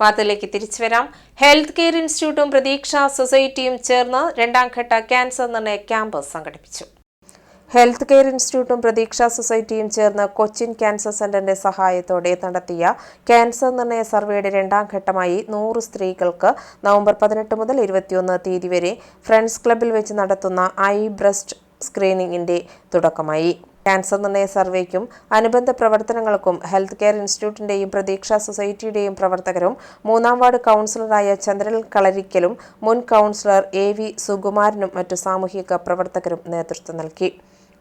വാർത്തയിലേക്ക് തിരിച്ചു വരാം. ഹെൽത്ത് കെയർ ഇൻസ്റ്റിറ്റ്യൂട്ടും പ്രതീക്ഷ സൊസൈറ്റിയും ചേർന്ന് രണ്ടാം ഘട്ട ക്യാൻസർ നിർണയ ക്യാമ്പ് സംഘടിപ്പിച്ചു. ഹെൽത്ത് കെയർ ഇൻസ്റ്റിറ്റ്യൂട്ടും പ്രതീക്ഷ സൊസൈറ്റിയും ചേർന്ന് കൊച്ചിൻ ക്യാൻസർ സെന്ററിന്റെ സഹായത്തോടെ നടത്തിയ ക്യാൻസർ നിർണയ സർവേയുടെ രണ്ടാം ഘട്ടമായി 100 സ്ത്രീകൾക്ക് നവംബർ 18 മുതൽ 21 തീയതി വരെ ഫ്രണ്ട്സ് ക്ലബ്ബിൽ വെച്ച് നടത്തുന്ന ഐ ബ്രസ്റ്റ് സ്ക്രീനിംഗിന്റെ തുടക്കമായി. ക്യാൻസർ നിർണയ സർവേക്കും അനുബന്ധ പ്രവർത്തനങ്ങൾക്കും ഹെൽത്ത് കെയർ ഇൻസ്റ്റിറ്റ്യൂട്ടിന്റെയും പ്രതീക്ഷ സൊസൈറ്റിയുടെയും പ്രവർത്തകരും 3-ാം വാർഡ് കൗൺസിലറായ ചന്ദ്രൻ കളരിക്കലും മുൻ കൗൺസിലർ AV സുകുമാരനും മറ്റു സാമൂഹിക പ്രവർത്തകരും നേതൃത്വം നൽകി.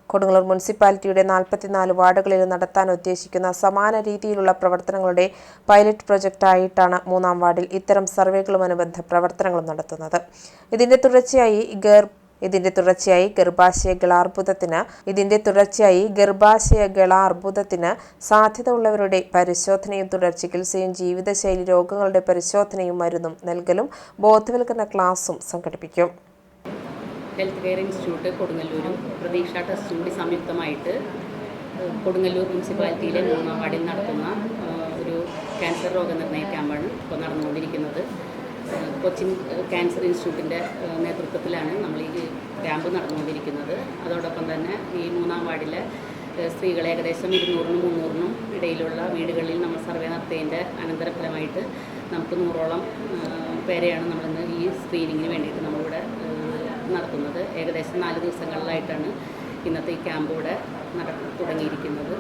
കൊടുങ്ങല്ലൂർ മുനിസിപ്പാലിറ്റിയുടെ 44 വാർഡുകളിൽ നടത്താൻ ഉദ്ദേശിക്കുന്ന സമാന രീതിയിലുള്ള പ്രവർത്തനങ്ങളുടെ പൈലറ്റ് പ്രൊജക്റ്റായിട്ടാണ് 3-ാം വാർഡിൽ ഇത്തരം സർവേകളും അനുബന്ധ പ്രവർത്തനങ്ങളും നടത്തുന്നത്. ഇതിന്റെ തുടർച്ചയായി ഗർഭാശയഗളാർബുദത്തിന് സാധ്യത ഉള്ളവരുടെ പരിശോധനയും തുടർ ചികിത്സയും ജീവിതശൈലി രോഗങ്ങളുടെ പരിശോധനയും മരുന്നും നൽകലും ബോധവൽക്കരണ ക്ലാസും സംഘടിപ്പിക്കും. ഹെൽത്ത് കെയർ ഇൻസ്റ്റിറ്റ്യൂട്ട് കൊടുങ്ങല്ലൂരും പ്രതീക്ഷ ട്രസ്റ്റും കൂടി സംയുക്തമായിട്ട് കൊടുങ്ങല്ലൂർ മുനിസിപ്പാലിറ്റിയിലെ 3-ാം വാർഡിൽ നടത്തുന്ന ഒരു ക്യാൻസർ രോഗനിർണയ ക്യാമ്പാണ് ഇപ്പോൾ നടന്നുകൊണ്ടിരിക്കുന്നത്. കൊച്ചിൻ ക്യാൻസർ ഇൻസ്റ്റിറ്റ്യൂട്ടിൻ്റെ നേതൃത്വത്തിലാണ് നമ്മൾ ഈ ക്യാമ്പ് നടന്നുകൊണ്ടിരിക്കുന്നത്. അതോടൊപ്പം തന്നെ ഈ 3-ാം വാർഡിലെ സ്ത്രീകളെ ഏകദേശം 200-നും 300-നും ഇടയിലുള്ള വീടുകളിൽ നമ്മൾ സർവേ നടത്തിയതിൻ്റെ അനന്തരഫലമായിട്ട് നമുക്ക് 100ഓളം പേരെയാണ് നമ്മളിന്ന് ഈ സ്ക്രീനിങ്ങിന് വേണ്ടിയിട്ട് നമ്മളിവിടെ നടത്തുന്നത്. ഏകദേശം 4 ദിവസങ്ങളിലായിട്ടാണ് ഇന്നത്തെ ഈ ക്യാമ്പ് ഇവിടെ തുടങ്ങിയിരിക്കുന്നത്.